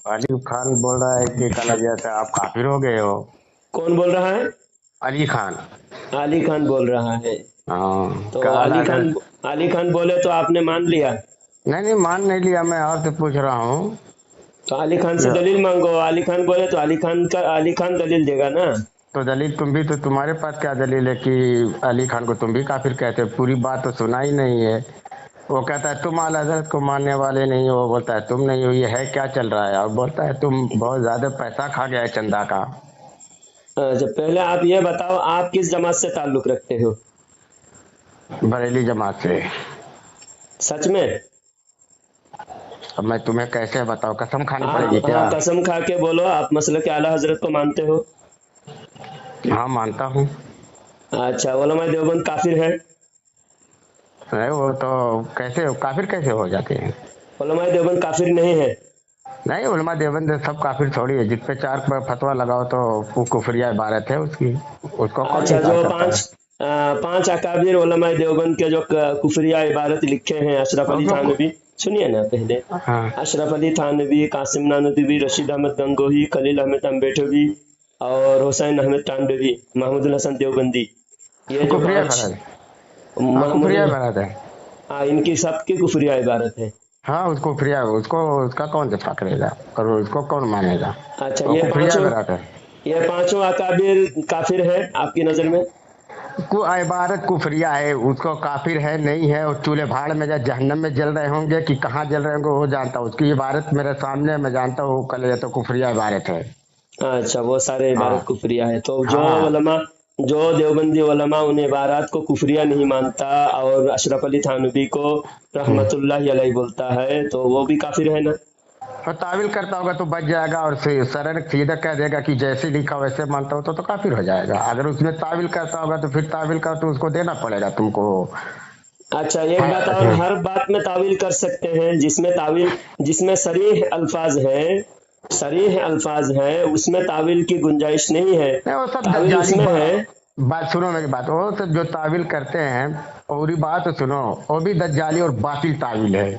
अली खान बोल रहा है कि कल जैसे आप काफिर हो गए हो। कौन बोल रहा है? अली खान। अली खान बोल रहा है। हाँ तो कल अगर अली खान बोले तो आपने मान लिया? नहीं नहीं मान नहीं लिया, मैं आपसे पूछ रहा हूँ तो अली खान से कि दलील मांगो। अली खान बोले तो अली खान दलील देगा ना। तो दलील तुम भी, तो तुम्हारे पास क्या दलील है कि अली खान को तुम भी काफिर कहते हो? पूरी बात तो सुना ही नहीं है। वो कहता है तुम आला हज़रत को मानने वाले नहीं हो, वो बोलता है तुम नहीं हो, ये है क्या चल रहा है? और बोलता है तुम बहुत ज्यादा पैसा खा गया है चंदा का। अच्छा, पहले आप ये बताओ, आप किस जमात से ताल्लुक रखते हो? बरेली जमात से। सच में? अब मैं तुम्हें कैसे बताऊं, कसम खानी आप पड़ेगी क्या? कसम खा के बोलो, आप मसलक आला हजरत को मानते हो? हाँ मानता हूँ। अच्छा, उलमा देवबंद काफिर है? नहीं वो तो कैसे काफिर कैसे हो जाते हैं? उलमा देवबंद काफिर नहीं है? नहीं उलमा देवबंद सब काफिर थोड़ी है, जिस पे चार पर फतवा लगाओ तो वो कुफरिया इबारत है उसकी, उसको कौन अच्छा, निकाल जो सकता है? पांच अकाबिर उलमा देवबंद के जो कुफरिया इबारत लिखे हैं, अशरफ अली उसको थानवी, सुनिए ना पहले। हाँ अशरफ अली थानवी, कासिम नानदवी, रशीद अहमद गंगोही, खलील अहमद अम्बेठवी और हुसैन अहमद टांडवी, महमूद हसन देवबंदी, ये जो कुफरिया पांच, इबारत। हाँ महमूद, कुफरिया इबारत है। इनकी सबकी कुफरिया इबारत है। हाँ उसको कुफरिया, उसको उसका कौन दफा करेगा और उसको कौन मानेगा? अच्छा, वो कुफरिया इबारत है। ये पांचों अकाबिर काफिर है आपकी नजर में? को इबारत कुफरिया है, उसको काफिर है नहीं है, और चूल्हे भाड़ में या जहन्नम में जल रहे होंगे कि कहाँ जल रहे होंगे वो जानता हूँ। उसकी इबारत मेरे सामने, मैं जानता हूँ कल ये तो कुफरिया इबारत है। अच्छा, वो सारे इबारत हाँ कुफरिया है। तो हाँ। जो देवबंदी उलमा उन इबारत को कुफरिया नहीं मानता और अशरफ अली थानवी को हम्म। रहमतुल्लाह अलैह बोलता है, तो वो भी काफिर है ना? और ताविल करता होगा तो बच जाएगा, और सरन सीधा कह देगा कि जैसे लिखा वैसे मानता हो तो काफिर हो जाएगा। अगर उसमें ताविल करता होगा तो फिर ताविल का तो उसको देना पड़ेगा तुमको। अच्छा, एक बात और, हर बात में तावील कर सकते हैं जिसमें सरीह अल्फाज है उसमें तावील की गुंजाइश नहीं है। नहीं वो सब तावील दज्जाली उसमें है। बात सुनो मेरी बात, वो सब जो ताविल करते हैं पूरी बात तो सुनो, वो भी दज्जाली और बातिल ताविल है।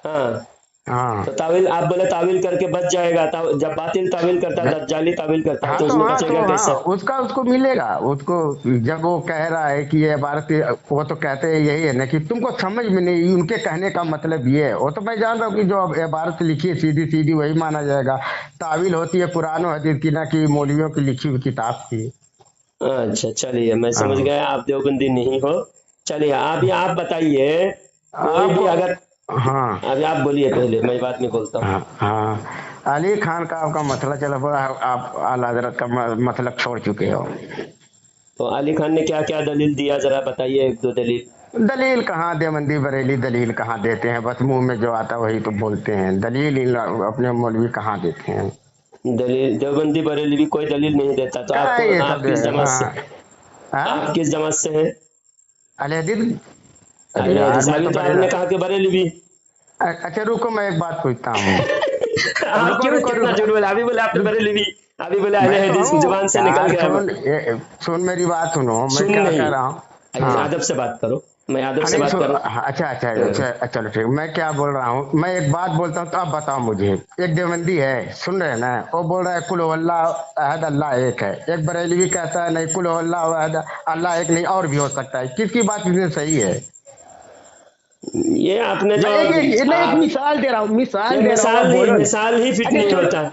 हाँ, तो हाँ तावील आप बोले तावील करके बच जाएगा, जब बातिल तावील करता है, दज्जाली तावील करता है, हाँ तो तो उसमें हाँ तो बचेगा हाँ कैसे? उसका उसको मिलेगा उसको। जब वो कह रहा है कि ये भारत, वो तो कहते हैं यही है ना कि तुमको समझ में नहीं, उनके कहने का मतलब ये है। वो तो मैं जान रहा हूँ कि जो अब इबारत लिखी है सीधी सीधी वही माना जाएगा। तावील होती है पुरानो हदीस की, ना कि मौलवियों की लिखी हुई किताब की। अच्छा, चलिए, मैं समझ हाँ गया आप देवबंदी नहीं हो। चलिए, आप बताइए, कोई आप भी अगर, हाँ अभी आप बोलिए पहले, मैं बाद में बोलता हूँ। हाँ हाँ। अली खान का आपका मसला चला हुआ, आप आला हजरत का मतलब छोड़ चुके हो। तो अली खान ने क्या क्या दलील दिया, जरा बताइए एक दो दलील। दलील कहाँ, देवबंदी बरेली दलील कहाँ देते हैं? बस मुंह में जो आता वही तो बोलते हैं, दलील अपने मौलवी कहाँ देते हैं? दलील देवबंदी बरेलवी कोई दलील नहीं देता। तो क्या आपको, ये सब आप हाँ? किस जमात से हैं? अले हदीस। अरे अहले यार हदीस, मैं अभी तो तो बड़े आपने कहा कि बरेलवी। अच्छा रुको मैं एक बात पूछता हूँ। आप रुको क्यों रुको कितना रुको झूठ बोला? अभी बोले आपने रुक, बरेलवी, अभी बोले अहले मैं तो हदीस, जुबान हूँ से निकल यार। गया। सुन मेरी बात सुनो, मैं सुन क्या कह नहीं, रहा हूँ। हाँ अदब से बात करो, मैं अदब हाँ से नहीं बात करूं। हाँ, अच्छा अच्छा हाँ, अच्छा चलो ठीक। मैं क्या बोल रहा हूँ, मैं एक बात बोलता हूँ तो आप बताओ मुझे। एक देवबंदी है, सुन रहे हैं ना, वो बोल रहा है कुल अल्लाह अहद, अल्लाह एक है। एक बरेलवी कहता है नहीं कुल अल्लाह अहद, अल्लाह एक नहीं और भी हो सकता है। किसकी बात इसमें सही है? ये आपने मैं जो, मैं एक आप, मिसाल दे रहा हूँ, ये मिसाल दे रहा हूँ, आप मिसाल ही बोलो ना। मिसाल ही फिट अच्छा नहीं चलो, होता।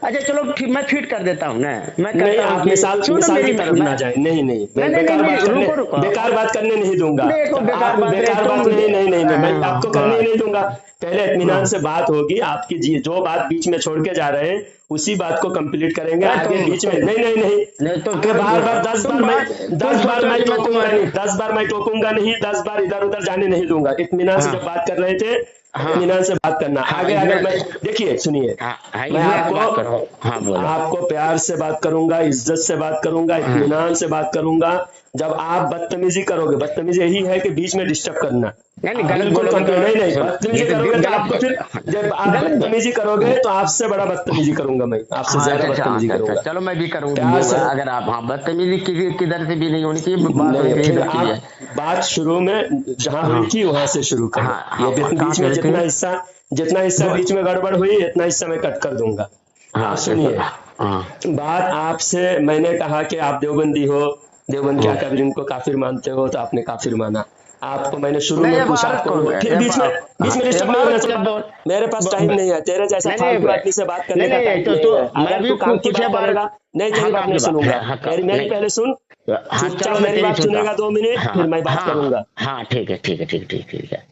अच्छा चलो ठीक, मैं फिट कर देता हूँ ना। मैं नहीं, कहता हूँ आप कि मिसाल सुनो मिसाल मेरी की तरफ मैं ना जाए। नहीं नहीं, नहीं मैं नहीं नहीं नहीं रुको रुको। बेकार बात करने नहीं दूंगा। देखो बेकार आप बात है बेकार तुम बात, मुझे नहीं नहीं नहीं, मैं आपको करने ही नहीं दूंगा। पहले इत्मीनान से बात होगी आपकी, जो बात बीच में छोड़ के जा रहे हैं उसी बात को कंप्लीट करेंगे। आगे बीच में नहीं नहीं नहीं, नहीं तो आगे बार बार तुम बात तुम दस बार सोचो मैं कि मैं टोकूंगा तुम्हारी नहीं, 10 बार मैं टोकूंगा नहीं, 10 बार इधर उधर जाने नहीं दूंगा। इत्मीनान से हाँ जब बात कर रहे थे, हाँ इत्मीनान से बात करना। हाँ आगे इसमें अगर मैं, देखिए सुनिए, हाँ हाँ मैं इसमें से बात करो। हाँ बोलो। आपको प्यार से बात करूंगा, इज्जत से बात करूंगा, हाँ इत्मीनान से बात करूंगा। जब आप बदतमीजी करोगे, बदतमीजी यही है कि बीच में डिस्टर्ब करना। नहीं नहीं आप गलत बिल्कुल बोलोगे तो कंप्लीट, नहीं नहीं, सुन, बदतमीजी करोगे तो आपको फिर, जब आप गलत बदतमीजी करोगे तो आपसे बड़ा बदतमीजी करूंगा मैं, आपसे हाँ ज्यादा बदतमीजी अच्छा अच्छा करूंगा। चलो मैं भी प्यार से, करूँ। अगर आप हाँ बदतमीजी किसी किधर से भी नहीं होनी चाहिए, बात होनी नहीं, चाहिए फिर इधर आप क्लियर। बात शुरू में जहां हाँ हुई थी वहां से शुरू करो। हाँ हाँ ये कहाँ बीच से में हुई थी? जितना हिस्सा जितना हिस्सा बीच में गड़बड़ हुई इतना हिस्सा मैं कट कर दूंगा। हाँ आप सुनिए, हाँ बात आपसे मैंने कहा कि आप देवबंदी हो, देवबंद के अकाबिरीन को काफिर मानते हो, तो आपने काफिर माना। आपको मैंने शुरू नहीं, में ये पूछा, बात आपको को फिर बीच में डिस्टर्ब नहीं होना चाहिए। मेरे पास टाइम नहीं है, तेरे जैसा नहीं फालतू नहीं आदमी से बात करने नहीं का नहीं, टाइम तो नहीं है। मैं अगर भी तू काम की कुछ बात करेगा, नहीं तेरी बात नहीं सुनूंगा। मेरी नहीं, पहले सुन, हाँ चुपचाप चलो मैं मेरी तेरी बात सुनता सुनेगा हूँ। 2 मिनट, हाँ फिर मैं बात हाँ करूंगा। हाँ, ठीक है ठीक है ठीक ठीक ठीक है,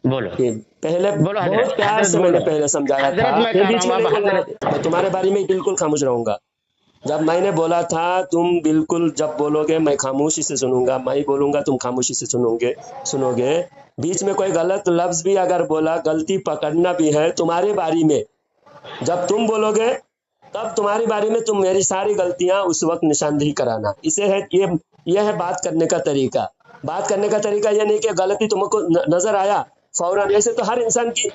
बोलो पहले बोलो बहुत हजरत, प्यार हजरत से मैंने बोलो। पहले समझाया था, हजरत मैं फिर कह रहा बीच हूँ में अब नहीं बोलना। हजरत। मैं तुम्हारे बारे में बिल्कुल खामोश रहूंगा। जब मैंने बोला था तुम बिल्कुल जब बोलोगे मैं खामोशी से सुनूंगा, मैं बोलूंगा तुम खामोशी से सुनोगे। बीच में कोई गलत लफ्ज भी अगर बोला, गलती पकड़ना भी है तुम्हारे बारी में। जब तुम बोलोगे तब तुम्हारी बारी में तुम मेरी सारी गलतियां उस वक्त निशानदेही कराना। इसे है ये है बात करने का तरीका। बात करने का तरीका ये नहीं कि गलती तुमको नजर आया फौरन। ऐसे तो हर इंसान की,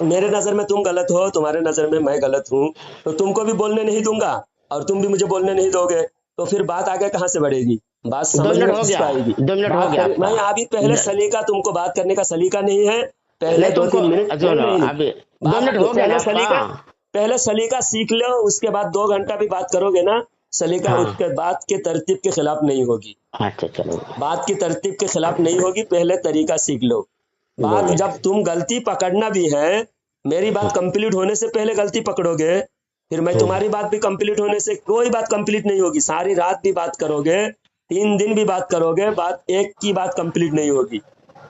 मेरे नजर में तुम गलत हो, तुम्हारे नजर में मैं गलत हूँ, तो तुमको भी बोलने नहीं दूंगा और तुम भी मुझे बोलने नहीं दोगे, तो फिर बात आगे कहाँ से बढ़ेगी, बात 2 समझ मिनट में हो किसको गया, आएगी। 2 मिनट हो बात गया कर, आपका। मैं अभी पहले सलीका, तुमको बात करने का सलीका नहीं है। पहले नहीं तुमको 2-3 मिनट, सुनो नहीं अभी 2 बात, मिनट हो गया ना पहले आपका। सलीका सीख लो, उसके बाद 2 घंटा भी बात करोगे ना, सलीका हाँ उसके बात के तरतीब के खिलाफ नहीं होगी। अच्छा चलो बात की तरतीब के खिलाफ नहीं होगी, पहले तरीका सीख लो। बात बोलो। जब तुम गलती पकड़ना भी है, मेरी बात कंप्लीट होने से पहले गलती पकड़ोगे, फिर मैं तुम्हारी बात भी कंप्लीट होने से, कोई बात कंप्लीट नहीं होगी। सारी रात भी बात करोगे, 3 दिन भी बात करोगे, बात एक की बात कंप्लीट नहीं होगी,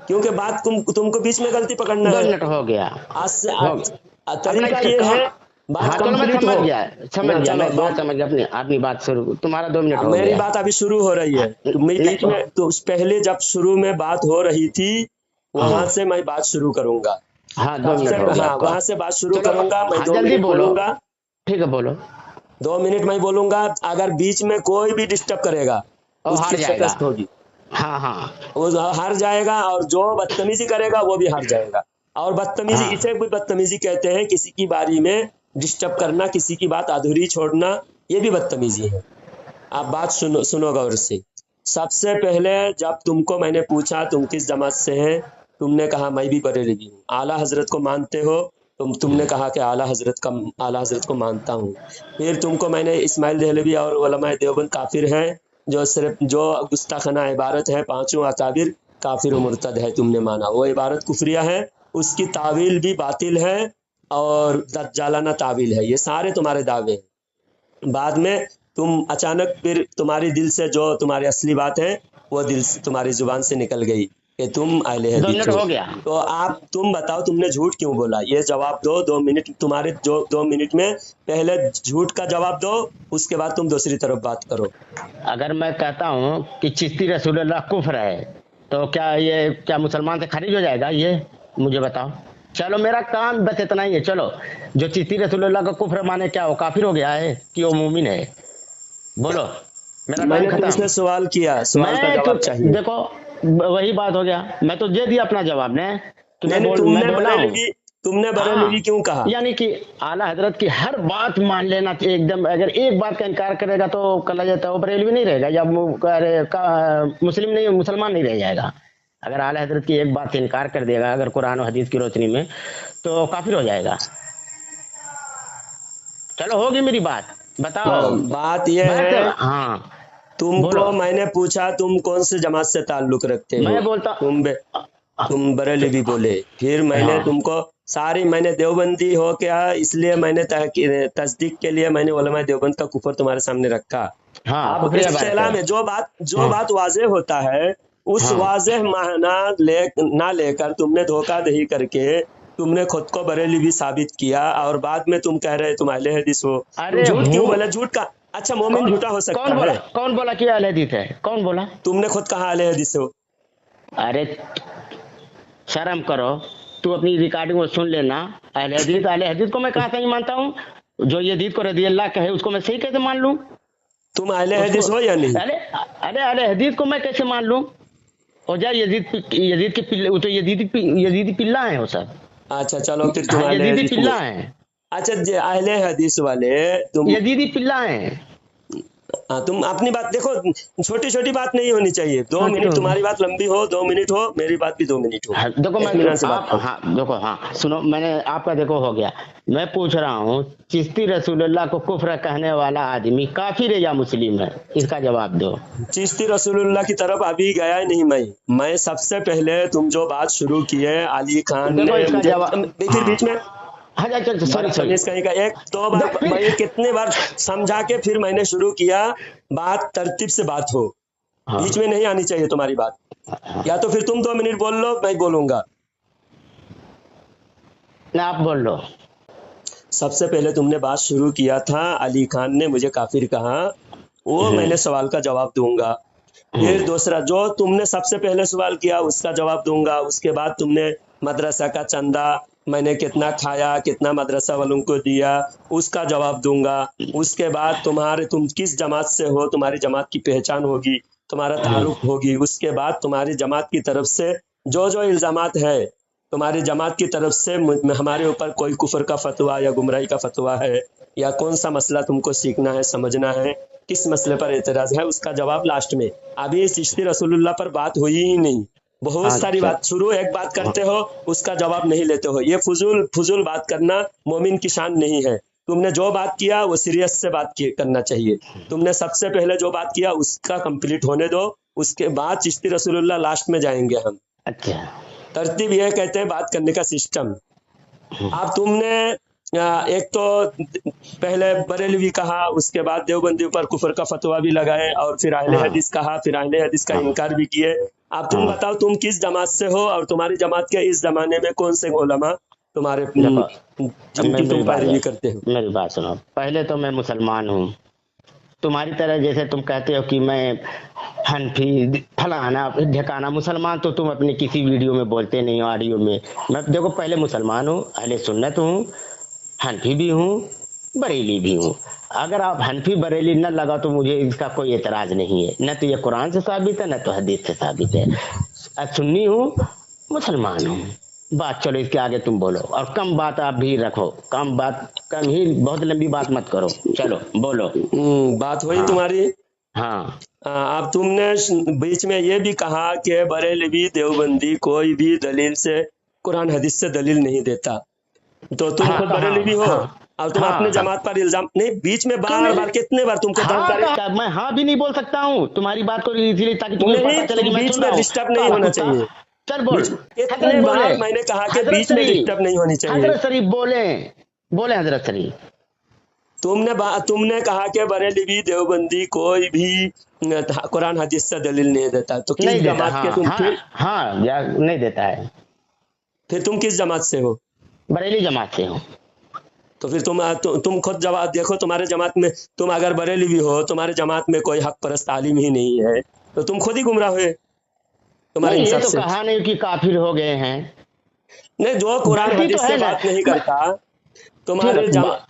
क्योंकि बात तुमको बीच में गलती पकड़ना 2 है। मिनट हो गया, हो गया अपना तरीका ये है, बात हाँ चलो मैं कंप्लीट समझ हो गया समझ ना। गया, चलो मैं समझ गया अपनी अपनी बात शुरू, तुम्हारा 2 मिनट हो मेरी गया। बात अभी शुरू हो रही है, तुम्हें बीच नहीं में, तो पहले जब शुरू में बात हो रही थी वहां हाँ से मैं बात शुरू करूंगा। हाँ 2 सबसे मिनट हो गया हाँ, आपका। वहां से बात शुरू चलो करूंगा मैं। हाँ 2 जल्दी मिनट बोलो, बोलूंगा, ठीक है बोलो। 2 मिनट मैं बोलूंगा। अगर बीच में कोई भी डिस्टर्ब करेगा और हार उसकी जाएगा। शिकस्त होगी, हाँ हाँ वो हार जाएगा, और जो बदतमीजी करेगा वो भी हार जाएगा। और बदतमीजी, हाँ इसे भी बदतमीजी कहते हैं, किसी की बारी में डिस्टर्ब करना, किसी की बात अधूरी छोड़ना, ये भी बदतमीजी है। आप बात सुनो गौर से। सबसे पहले जब तुमको मैंने पूछा तुम किस जमात से हैं, तुमने कहा मैं भी बरेलवी हूँ। आला हजरत को मानते हो, तुमने कहा कि आला हजरत को मानता हूँ। फिर तुमको मैंने इस्माइल देहलवी और उलमाए देवबंद काफिर हैं, जो सिर्फ जो गुस्ताखाना इबारत है, 5 अकाबिर काफिर व मुर्तद है, तुमने माना। वो इबारत कुफरिया है, उसकी तावील भी बातिल है और दज्जालाना तावील है। ये सारे तुम्हारे दावे हैं। बाद में तुम अचानक फिर तुम्हारी दिल से जो तुम्हारी असली बात है वो दिल से, तुम्हारी जुबान से निकल गई कि तुम अहले 2 हदीस मिनट हो। हो गया। तो तुम बताओ तुमने झूठ क्यों बोला, ये जवाब दो। 2 मिनट तुम्हारे, जो 2 मिनट में पहले झूठ का जवाब दो, उसके बाद तुम दूसरी तरफ बात करो। अगर मैं कहता हूँ कि चिश्ती रसूलुल्लाह कुफ्र है, तो क्या मुसलमान से खारिज हो जाएगा? ये मुझे बताओ। चलो मेरा काम बस इतना ही है। चलो जो चिश्ती रसूलुल्लाह का कुफ्र माने, क्या वो काफिर हो गया है कि वो मुमिन है? बोलो, मेरा काम मैंने खत्म। तुमसे सवाल किया, सवाल का मैं तो जवाब चाहिए। देखो वही बात हो गया, मैं तो दे दिया अपना जवाब ने कि मैं तुमने बोला हूँ। तुमने बरेलवी क्यों कहा? यानी कि आला हजरत की हर बात मान लेना चाहिए एकदम। अगर एक बात का इनकार करेगा तो कहा जाता है वो बरेलवी नहीं रहेगा, या मुस्लिम नहीं, मुसलमान नहीं रह जाएगा। अगर आला हजरत की एक बात से इनकार कर देगा, अगर कुरान और हदीस की रोशनी में, तो काफिर हो जाएगा। चलो होगी मेरी बात, बताओ। बात यह है, हाँ तुमको मैंने पूछा तुम कौन से जमात से ताल्लुक रखते हो, मैं बोलता तुम बरेलवी बोले। फिर मैंने तुमको मैंने देवबंदी हो क्या, इसलिए मैंने तस्दीक के लिए मैंने उलमाए देवबंद का कुफर तुम्हारे सामने रखा। अब इस इस्तिलाह में जो बात वाज़ेह होता है, उस वाज़ेह माना ना लेकर तुमने धोखाधड़ी करके तुमने खुद को बरेलवी साबित किया, और बाद में तुम कह रहे तुम अहले हदीस हो। झूठ क्यों बोला? झूठ का, अच्छा मोमिन झूठा हो सकता है? कौन बोला कि अहले हदीस है? कौन बोला? तुमने खुद कहा अहले हदीस हो। अरे शर्म करो, तू अपनी रिकॉर्डिंग में सुन लेना। अहले हदीस को मैं कहाँ सही मानता हूँ? जो यजीद को रज़ी अल्लाह कहे उसको मैं सही कैसे मान लूं? तुम अहले हदीस हो या नहीं? अरे अहले हदीस को मैं कैसे मान लूं? और जा यजीद के पिल्ला, वो तो यजीदी पिल्ला है वो सब। अच्छा चलो फिर तुम अहले हदीस पिल्ला है। अच्छा अहले हदीस वाले तुम यजीदी पिल्ला है। हाँ, तुम अपनी बात देखो, छोटी छोटी बात नहीं होनी चाहिए। 2 हाँ मिनट तो तुम्हारी बात लंबी हो, 2 मिनट हो, मेरी बात भी 2 मिनट हो, हाँ, देखो मैं इत्मीनान से बात आप करो। हाँ देखो हाँ सुनो, मैंने आपका देखो हो गया। मैं पूछ रहा हूँ, चिश्ती रसूलुल्लाह को कुफ्र कहने वाला आदमी काफिर है या मुस्लिम है? इसका जवाब दो। चिश्ती रसूलुल्लाह की तरफ अभी गया ही नहीं। मैं सबसे पहले तुम जो बात शुरू की है, अली खान देखो ने इसका मुझे जवाब फिर हाँ। बीच में हाँ अच्छा सॉरी सॉरी। बदतमीज कहीं का, एक दो बार मैं कितने बार समझा के फिर मैंने शुरू किया। बात तरतीब से बात हो, हाँ बीच में नहीं आनी चाहिए तुम्हारी बात। या तो फिर तुम 2 मिनट बोल लो, मैं बोलूंगा। ना आप बोल लो। सबसे पहले तुमने बात शुरू किया था, अली खान ने मुझे काफिर कहा, वो मैंने सवाल का जवाब दूंगा। फिर हम्म, दूसरा जो तुमने सबसे पहले सवाल किया उसका जवाब दूंगा। उसके बाद तुमने मदरसा का चंदा मैंने कितना खाया, कितना मदरसा वालों को दिया, उसका जवाब दूंगा। उसके बाद तुम किस जमात से हो, तुम्हारी जमात की पहचान होगी, तुम्हारा तारुफ होगी। उसके बाद तुम्हारी जमात की तरफ से जो जो इल्जामात है, तुम्हारी जमात की तरफ से हमारे ऊपर कोई कुफर का फतवा या गुमराही का फतवा है, या कौन सा मसला तुमको सीखना है, समझना है, किस मसले पर एतराज है, उसका जवाब लास्ट में। अभी चिश्ती रसूलुल्लाह पर बात हुई ही नहीं। बहुत सारी अच्छा बात शुरू एक बात करते हो, उसका जवाब नहीं लेते हो। ये फजूल फजूल बात करना मोमिन की शान नहीं है। तुमने जो बात किया वो सीरियस से करना चाहिए। तुमने सबसे पहले जो बात किया उसका कंप्लीट होने दो, उसके बाद चिश्ती रसूलुल्लाह लास्ट में जाएंगे हम। अच्छा। तरतीब यह कहते हैं बात करने का सिस्टम। अब तुमने एक तो पहले बरेलवी कहा, उसके बाद देवबंदी पर कुफर का फतवा भी लगाए, और फिर अहले हाँ हदीस कहा, फिर अहले हदीस का हाँ इनकार भी किए। अब तुम हाँ। बताओ तुम किस जमात से हो, और तुम्हारी जमात के इस जमाने में कौन से उलमा तुम्हारे देखो अब जिनकी तुम पैरवी बात करते हो। मेरी बात सुनो। पहले तो मैं मुसलमान हूँ, तुम्हारी तरह जैसे तुम कहते हो कि मैं हनफी फलाना ढकाना। मुसलमान तो तुम अपने किसी वीडियो में बोलते नहीं हो, ऑडियो में। मैं देखो पहले मुसलमान हूँ, अहले सुन्नत हूँ, हनफी भी हूँ, बरेली भी हूँ। अगर आप हनफी बरेली न लगा तो मुझे इसका कोई एतराज नहीं है। न तो ये कुरान से साबित है, न तो हदीस से साबित है। सुन्नी हूँ, मुसलमान हूँ। बात चलो इसके आगे तुम बोलो, और कम बात आप भी रखो, कम बात कम ही, बहुत लंबी बात मत करो। चलो बोलो। बात हुई हाँ तुम्हारी। हाँ अब तुमने बीच में ये भी कहा कि बरेलवी देवबंदी कोई भी दलील से, कुरान हदीस से दलील नहीं देता। तो तुम हाँ खुद कहा बरेलवी हो, हाँ और तुम अपने हाँ हाँ। जमात पर इल्जाम नहीं, बीच में क्यों बार नहीं? बार कितने बार तुमको हाँ धमकाने। कहा, मैं हाँ भी नहीं बोल सकता हूँ तुम्हारी बात को, इसीलिए ताकि तुम्हें नहीं, पता चले कि तुम मैं बीच सुन में रहा हूँ। डिस्टर्ब नहीं काला होना कुत्ता, चाहिए। चल बोल। बीच हजरत कितने बोले, बार मैंने कहा कि हजरत बीच में शरीफ, डिस्टर्ब नहीं होनी चाहिए। हजरत शरीफ बोले, बोले हजरत शरीफ। तुमने कहा कि बरेलवी देवबंदी कोई भी कुरान हदीस से दलील नहीं देता। तो किस नहीं देता, जमात के हाँ तुम हाँ हाँ, या नहीं देता है। फिर तुम किस जमात से हो? बरेली जमात से हूँ। तो फिर तुम खुद जवाब देखो। तुम्हारे जमात में, तुम अगर बरेली भी हो, तुम्हारे जमात में कोई हक परस्त तालीम ही नहीं है, तो तुम खुद ही गुमराह हुए तुम्हारे नहीं ये हिसाब तो से। कहा नहीं कि काफिर हो गए हैं। नहीं, जो कुरान गलती तो हदीस से है ना। बात नहीं मैं करता, ठीक तुम्हारे है हाँ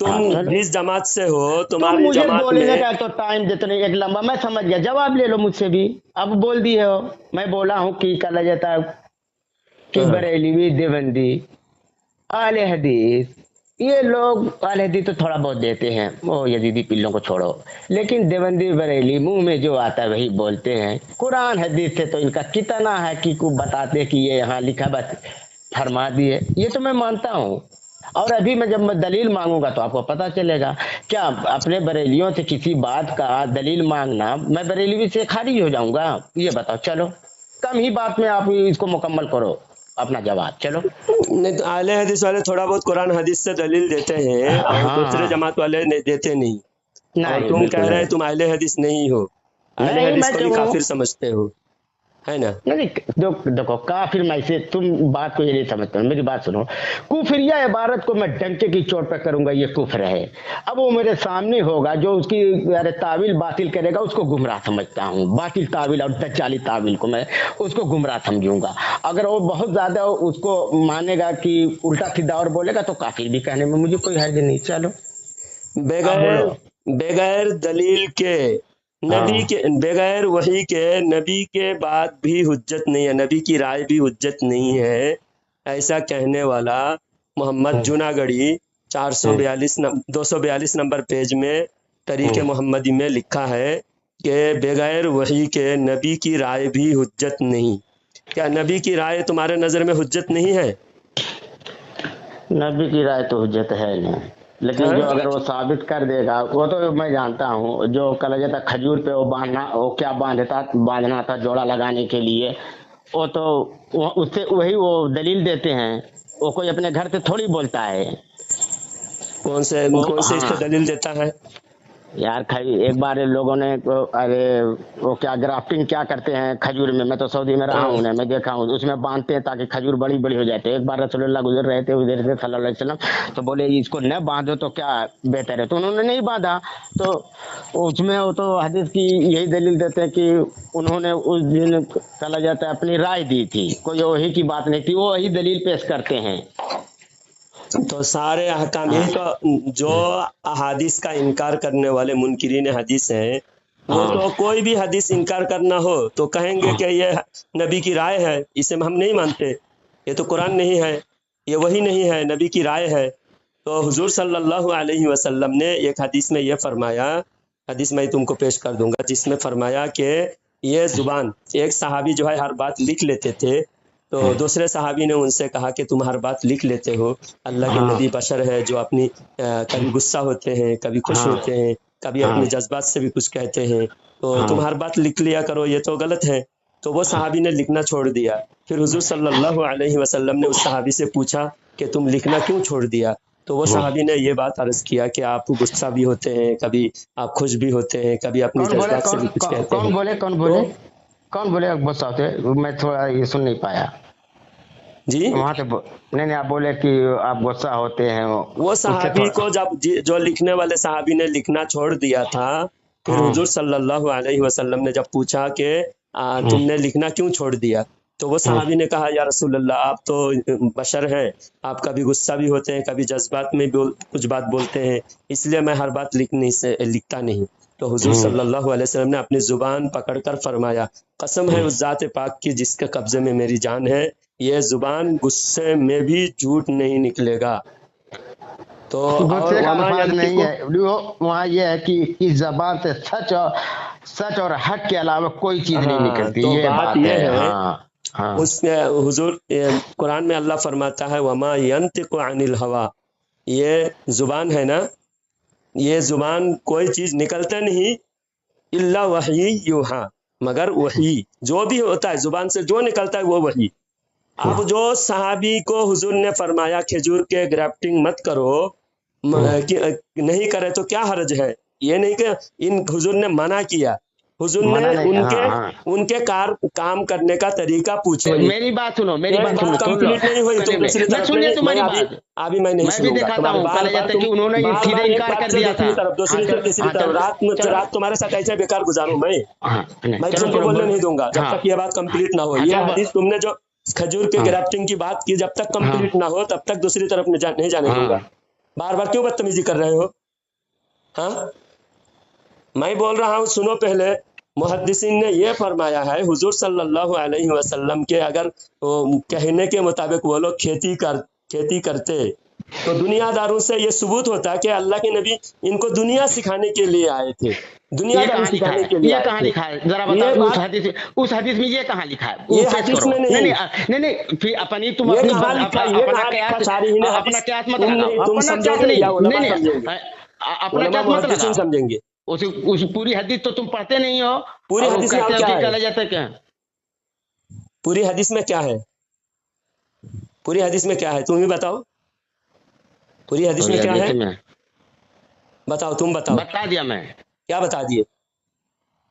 तुम चलो। जिस जमात से हो, तुम तुम्हारी मुझे जमात बोलने में। का तो टाइम देते नहीं, एक लंबा मैं समझ गया, जवाब ले लो मुझसे भी। अब बोल दिए हो, मैं बोला हूँ कि कहा जाता है कि हाँ, बरेली देवबंदी आले हदीस, ये लोग आले हदीस तो थोड़ा बहुत देते हैं, वो यजीदी पिल्लों को छोड़ो। लेकिन देवबंदी बरेली मुंह में जो आता है वही बोलते हैं। कुरान हदीस से तो इनका कितना है कि को बताते कि ये यहाँ लिखा, बस फरमा दिए, ये तो मैं मानता हूँ। और अभी मैं जब मैं दलील मांगूंगा तो आपको पता चलेगा। क्या अपने बरेलियों से किसी बात का दलील मांगना, मैं बरेली से खारिज हो जाऊंगा? ये बताओ। चलो कम ही बात में आप इसको मुकम्मल करो अपना जवाब। चलो। नहीं तो अहले हदीस वाले थोड़ा बहुत कुरान हदीस से दलील देते हैं, और हाँ दूसरे हाँ। जमात वाले नहीं देते नहीं। और नहीं तुम कह बिल्कुल रहे नहीं। तुम अहले हदीस नहीं हो, अहले नहीं हदीस मैं को भी क्यों? काफिर समझते हो, है ना। नहीं देखो काफिर मैं से तुम बात को ये नहीं समझते हो। मेरी बात सुनो, कुफरिया इबारत को मैं डंके की चोट पे करूंगा ये कुफर है। अब वो मेरे सामने होगा जो उसकी अरे तावील बातिल करेगा उसको गुमराह समझता हूँ। बातिल तावील और दज्जाली तावील को मैं उसको गुमराह समझूंगा। अगर वो बहुत ज्यादा उसको मानेगा कि उल्टा सीधा और बोलेगा तो काफिर भी कहने में मुझे कोई हर्ज नहीं। चलो आप बोलो। बगैर बगैर दलील के, नबी हाँ के बगैर वही के, नबी के बाद भी हुज्जत नहीं है, नबी की राय भी हुज्जत नहीं है, ऐसा कहने वाला मोहम्मद हम्म, जूनागढ़ी हम्म, 242 नंबर पेज में तरीके मोहम्मदी में लिखा है कि बगैर वही के नबी की राय भी हुज्जत नहीं। क्या नबी की राय तुम्हारे नज़र में हुज्जत नहीं है? नबी की राय तो हुज्जत है नहीं, लेकिन जो हाँ? अगर वो साबित कर देगा वो तो मैं जानता हूँ। जो कल जाता खजूर पे वो क्या बांधना था जोड़ा लगाने के लिए, वो तो उससे वही वो दलील देते हैं। वो कोई अपने घर से थोड़ी बोलता है कौन से हाँ इससे दलील देता है? यार एक बार लोगों ने अरे वो क्या ग्राफ्टिंग क्या करते हैं खजूर में, मैं तो सऊदी में रहा हूँ ना, मैं देखा हूँ उसमें बांधते हैं ताकि खजूर बड़ी बड़ी हो जाती है। एक बार रसूलुल्लाह गुजर रहे थे उधर से सल्लल्लाहु अलैहि वसल्लम, तो बोले इसको न बांधो तो क्या बेहतर है, तो उन्होंने नहीं बांधा। तो उसमें वो तो हदीस की यही दलील देते हैं कि उन्होंने उस दिन चला जाता है अपनी राय दी थी, कोई वही की बात नहीं थी, वो वही दलील पेश करते हैं। तो सारे अहकाम यही तो, जो अहादीस का इनकार करने वाले मुनकिरीन हदीस हैं, वो तो कोई भी हदीस इनकार करना हो तो कहेंगे कि ये नबी की राय है, इसे हम नहीं मानते, ये तो कुरान नहीं है, ये वही नहीं है, नबी की राय है। तो हुजूर सल्लल्लाहु अलैहि वसल्लम ने एक हदीस में ये फरमाया, हदीस मैं तुमको पेश कर दूंगा, जिसमें फरमाया कि ये जुबान, एक सहाबी जो है हर बात लिख लेते थे, तो दूसरे सहाबी ने उनसे कहा कि तुम हर बात लिख लेते हो, अल्लाह के नबी बशर है जो अपनी कभी गुस्सा होते हैं, कभी खुश होते हैं, कभी अपने जज्बात से भी कुछ कहते हैं, तो तुम हर बात लिख लिया करो, ये तो गलत है। तो वो सहाबी ने लिखना छोड़ दिया। फिर हुजूर सल्लल्लाहु अलैहि वसल्लम ने उस सहाबी से पूछा कि तुम लिखना क्यों छोड़ दिया? तो वो सहाबी ने ये बात अर्ज किया कि आप गुस्सा भी होते हैं, कभी आप खुश भी होते हैं, कभी अपनी जज्बात से भी कुछ कहते हैं। कौन बोले गुस्सा होते? मैं थोड़ा ये सुन नहीं पाया जी। वहां से नहीं आप बोले कि आप गुस्सा होते हैं। वो सहाबी को जब जो लिखने वाले सहाबी ने लिखना छोड़ दिया था, फिर हुजूर सल्लल्लाहु अलैहि वसल्लम ने जब पूछा कि तुमने लिखना क्यों छोड़ दिया, तो वो सहाबी ने कहा या रसूलल्लाह, आप तो बशर हैं, आप कभी गुस्सा भी होते हैं, कभी जज्बात में कुछ बात बोलते हैं, इसलिए मैं हर बात लिखता नहीं। तो हुजूर सल्लल्लाहु अलैहि वसल्लम ने अपनी जुबान पकड़कर फरमाया, कसम है उस जात पाक की जिसके कब्जे में मेरी जान है, ये जुबान गुस्से में भी झूठ नहीं निकलेगा। तो गुस्से का अल्फाज नहीं है वहाँ, ये है कि इस जबान से सच और हक के अलावा कोई चीज नहीं निकलती। तो ये बात ये है। उसमें हुजूर कुरान में अल्लाह फरमाता है वमा यंतिकु अनिल हवा, ये जुबान है ना, ये जुबान कोई चीज निकलता नहीं, इल्ला वही यूहा, मगर वही जो भी होता है जुबान से जो निकलता है वो वही। अब जो सहाबी को हुजूर ने फरमाया खजूर के ग्राफ्टिंग मत करो, नहीं करे तो क्या हर्ज है, ये नहीं कि इन हुजूर ने मना किया, हुजूर ने उनके काम करने का तरीका पूछा। मेरी बात सुनो, कंप्लीट नहीं हुई तो दूसरी तरफ अभी मैं नहीं सुनूंगा उन्होंने सीधे इनकार कर दिया था। दूसरी तरफ रात तुम्हारे साथ ऐसे बेकार गुजारूं मैं तुमको बोलने नहीं दूंगा जब तक ये बात कंप्लीट ना हो। ये हदीस तुमने जो खजूर के ग्राफ्टिंग की बात की, जब तक कंप्लीट ना हो तब तक दूसरी तरफ नहीं जाने दूंगा। बार बार क्यों बदतमीजी कर रहे हो? हाँ, मैं बोल रहा हूँ, सुनो पहले। मुहद्दिसीन ने यह फरमाया है हुजूर सल्लल्लाहु अलैहि वसल्लम के अगर कहने के मुताबिक वो लोग खेती करते तो दुनियादारों से ये सबूत होता कि अल्लाह के नबी इनको दुनिया सिखाने के लिए आए थे, दुनियादारी सिखाने के लिए। ये कहाँ लिखा है जरा बताओ? उस हदीस में ये कहाँ लिखा है? ये हदीस में नहीं फिर अपनी तुम अपना क्या मत समझेंगे उस पूरी हदीस तो तुम पढ़ते नहीं हो। पूरी हदीस में क्या है? क्या पूरी हदीस में क्या है? पूरी हदीस में क्या है तुम ही बताओ। पूरी हदीस में क्या है बताओ, तुम बताओ। बता दिया मैं। क्या बता दिए?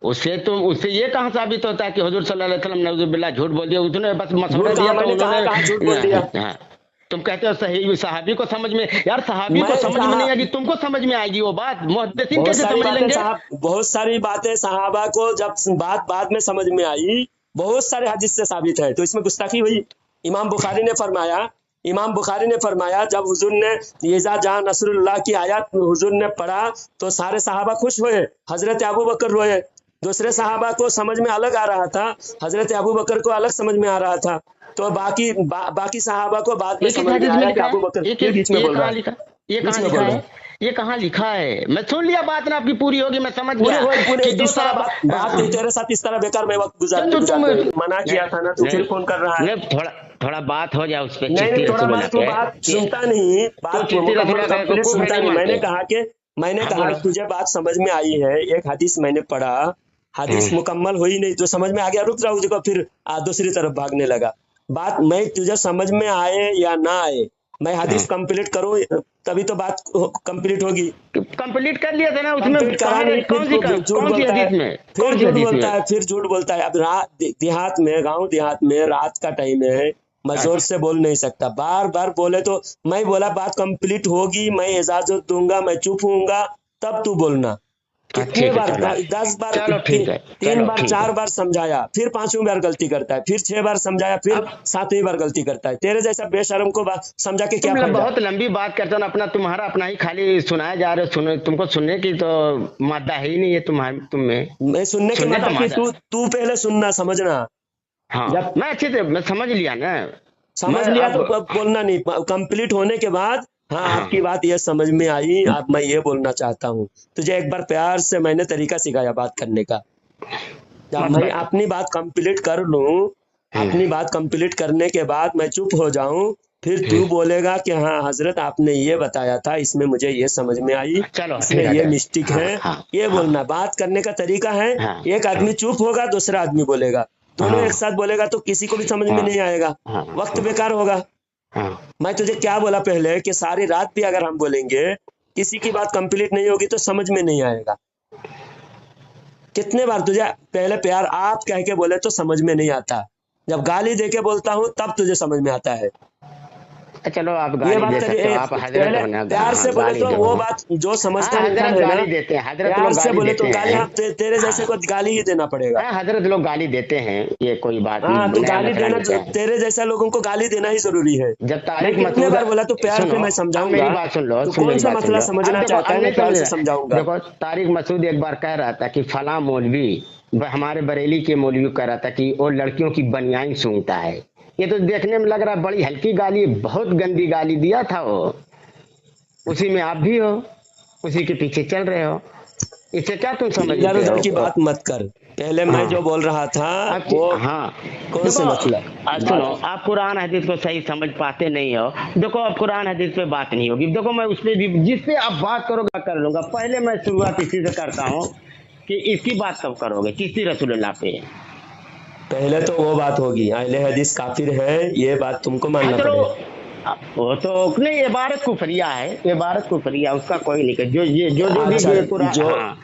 उससे ये कहाँ साबित होता है कि हुजूर सल्लल्लाहु अलैहि वसल्लम नऊजुबिल्लाह झूठ बोल दिया? उसने बस मसौदा दिया तो उन्होंने झूठ बोल दिया। तुम कहते हो सही सहाबी को समझ में, यार सहाबी को समझ में नहीं आएगी, तुमको समझ में आएगी वो बात। मुहद्दिसीन कैसे समझ लेंगे? बहुत सारी बातें सहाबा को जब बाद में समझ में आई, बहुत सारे हदीस से साबित है, तो इसमें गुस्ताखी हुई। इमाम बुखारी ने फरमाया जब हुजूर ने इज़ा जा नसरुल्लाह की आयत हुजूर ने पढ़ा तो सारे सहाबा खुश हुए, हजरत अबू बकर रोए। दूसरे सहाबा को समझ में अलग आ रहा था, हजरत अबू बकर को अलग समझ में आ रहा था, तो बाकी सहाबा को बाद में समझ में आया कि अबू बकर के बीच में बोल रहा है। ये कहाँ लिखा है? ये कहाँ लिखा है? मैं सुन लिया, बात ना आपकी पूरी होगी, मैं समझ पूरे गया हुए पूरे कि जो इस तरह साहब बात नहीं, तेरे साथ इस तरह बेकार मैं वक्त तो तुम मना किया था ना, तू फिर फोन कर रहा है। नहीं, थोड़ा थोड़ा बात हो जाए उस पे, नहीं चिश्ती नहीं, थोड़ा रसूलुल्लाह बात तू पे बात कि सुनता नहीं, तो बात चिश्ती मुकम्मल रसूलुल्लाह पे कंप्लीट कुफर सुनता नहीं नहीं। मानते। मैंने हाँ कहा बोलो। तुझे बात समझ में आई है, एक हदीस मैंने पढ़ा, हदीस मुकम्मल हुई नहीं, जो समझ में आ गया रुक जाओ जगह, फिर दूसरी तरफ भागने लगा। बात मैं तुझे समझ में आए या ना आए, मैं हदीस कंप्लीट करूं तभी तो बात कंप्लीट होगी। कंप्लीट कर लिया था ना, उसमें कंप्लीट करा कहाँ नहीं, कौन सी फिर झूठ कौन सी बोलता है, हदीस में, फिर कौन सी झूठ हदीस बोलता में? है, फिर झूठ बोलता है। अब रात देहात में, गांव देहात में रात का टाइम है, मैं जोर से बोल नहीं सकता, बार बार बोले तो मैं बोला बात कंप्लीट होगी, मैं इजाजत दूंगा, मैं चुप होऊंगा, तब तू बोलना। कितने ठीक है, बार, चलो 10 बार, चलो ठीक है, 3 चलो बार, ठीक 4 है। बार समझाया, फिर 5वीं बार गलती करता है, फिर 6 बार समझाया, फिर अब 7वीं बार गलती करता है। तेरे जैसा बेशरम को समझा के क्या तुम फायदा? बहुत लंबी बात करते हो ना, तुम्हारा अपना ही खाली सुनाए जा रहे हो, सुनो, तुमको सुनने की तो मादा ही नहीं है तुम में। मैं सुनने की सुनने का मतलब कि मादा, तू पहले सुनना, समझना। हाँ जब मैं अच्छे से मैं समझ लिया ना। समझ मैं लिया अब तो बोलना नहीं, कंप्लीट होने के बाद हाँ हाँ आपकी बात ये समझ में आई, अब मैं ये बोलना चाहता हूँ। तुझे एक बार प्यार से मैंने तरीका सिखाया बात करने का, जब मैं बस। अपनी बात कंप्लीट कर लूं, अपनी बात कंप्लीट करने के बाद मैं चुप हो जाऊं, फिर तू बोलेगा कि हाँ हजरत आपने ये बताया था, इसमें मुझे ये समझ में आई, चलो इसमें ठीक ये है। मिस्टेक हाँ है। हाँ ये हाँ बोलना बात करने का तरीका है। हाँ एक हाँ आदमी चुप होगा, दूसरा आदमी बोलेगा, दोनों हाँ एक साथ बोलेगा तो किसी को भी समझ में हाँ नहीं आएगा, हाँ वक्त बेकार होगा। हाँ मैं तुझे क्या बोला पहले कि सारी रात भी अगर हम बोलेंगे, किसी की बात कंप्लीट नहीं होगी तो समझ में नहीं आएगा। कितने बार तुझे पहले प्यार आप कह के बोले तो समझ में नहीं आता, जब गाली दे के बोलता हूँ तब तुझे समझ में आता है। चलो आप ये गाली बात दे करिए, सकते हो, आप हजरत पहले हो ना, प्यार हाँ से बोले गाली तो दो। वो बात जो हाँ समझदार इंसान हजरत है ना, गाली देते हैं, हजरत प्यार लोग से गाली बोले तो देते गाली, हैं। हाँ तेरे जैसे हाँ को गाली ही देना पड़ेगा। हाँ, हजरत लोग गाली देते हैं, ये कोई बात हाँ तो नया गाली मसला देना, नहीं है। तेरे जैसा लोगों को गाली देना ही जरूरी है। जब मैं तारिक कितने मसूद, बार बोला तो प्यार से सुनो मैं अब मेरी समझाऊंगा, बात सुन लो, तो कौन मेरी सा बात सुन मसला लो। अब समझना देखो, चाहता अब है, नहीं मैं प्यार समझ से रहे। समझाऊंगा। देखो तारिक मसूद एक बार कह रहा था कि फला मौलवी, हमारे बरेली के मौलवी कह रहा था कि वो लड़कियों की बनियाइन सूंघता है। ये तो देखने में लग रहा है बड़ी हल्की गाली, बहुत गंदी गाली दिया था वो। उसी में आप भी हो, उसी के पीछे चल रहे हो, इसे क्या तुम इधर समझते उधर की हो? बात मत कर, पहले मैं जो हाँ बोल रहा था आपकी, वो हाँ कौन देखो से मतलब सुनो, बात। आप कुरान हदीस को सही समझ पाते नहीं हो। देखो अब कुरान हदीस पे बात नहीं होगी, देखो मैं उस पे भी जिस पे आप बात करोगे कर लूंगा। पहले मैं शुरुआत इसी से करता हूँ कि इसकी बात कब करोगे, किसी रसूलुल्लाह पे? पहले तो वो बात होगी, अहले हदीस काफिर है, ये बात तुमको हाँ मानना चलो, पड़ेगा। वो तो नहीं, इबारत कुफरिया है, इबारत कुफरिया, उसका कोई नहीं कर, जो ये जो भी अच्छा, कुरान, जो हाँ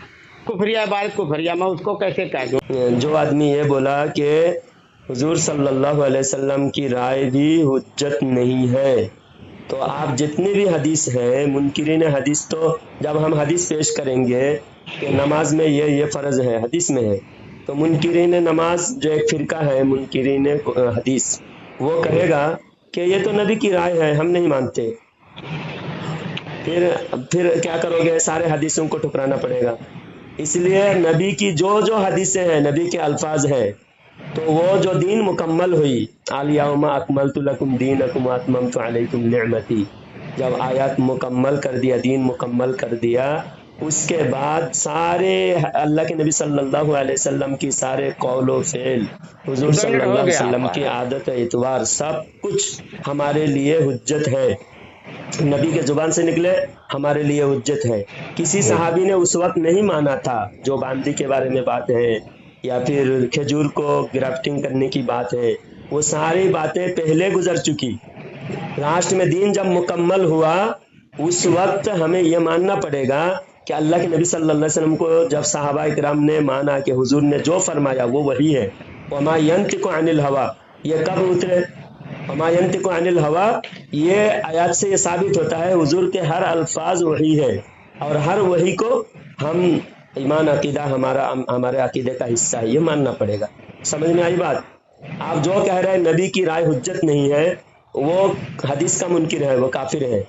कुफरिया, इबारत कुफरिया, मैं उसको कैसे कह दूं? जो आदमी ये बोला कि हुजूर सल्लल्लाहु अलैहि वसल्लम की राय भी हुज्जत नहीं है, तो आप जितनी भी हदीस है, मुनकिरीन हदीस, तो जब हम हदीस पेश करेंगे कि नमाज में ये फ़र्ज है, हदीस में है, तो मुनकिरीन नमाज जो एक फिरका है, मुनकिरीन हदीस, वो कहेगा कि ये तो नबी की राय है, हम नहीं मानते। फिर क्या करोगे, सारे हदीसों को ठुकराना पड़ेगा। इसलिए नबी की जो जो हदीसें हैं, नबी के अल्फाज है, तो वो जो दीन मुकम्मल हुई, अल यौमा अकमलतु लकुम दीनकुम व अतममतु अलैकुम निअमती, जब आयत मुकम्मल कर दिया, दीन मुकम्मल कर दिया, उसके बाद सारे अल्लाह के नबी सल्लल्लाहु अलैहि वसल्लम की सारे कौल व फेल, हुजूर 2 मिनट सल्लल्लाहु हो अलैहि गया वसल्लम की आपका। आदत इतवार सब कुछ हमारे लिए हुज्जत है। नबी के जुबान से निकले, हमारे लिए हुज्जत है। किसी सहाबी ने उस वक्त नहीं माना था, जो बांदी के बारे में बात है या फिर खजूर को ग्राफ्टिंग करने की बात है, वो सारी बातें पहले गुजर चुकी। लास्ट में दीन जब मुकम्मल हुआ, उस वक्त हमें यह मानना पड़ेगा कि अल्लाह के नबी सल्लल्लाहु अलैहि वसल्लम को जब सहाबा इकराम ने माना कि हुजूर ने जो फरमाया वो वही है। वमा यंतिकु अनिल हवा, ये कब उतरे? वमा यंतिकु अनिल हवा, ये आयत से ये साबित होता है हुजूर के हर अल्फाज वही है, और हर वही को हम ईमान अकीदा हमारे अकीदे का हिस्सा है, ये मानना पड़ेगा। समझ में आई बात? आप जो कह रहे हैं नबी की राय हुज्जत नहीं है, वो हदीस का मुनकिर है, वो काफिर है।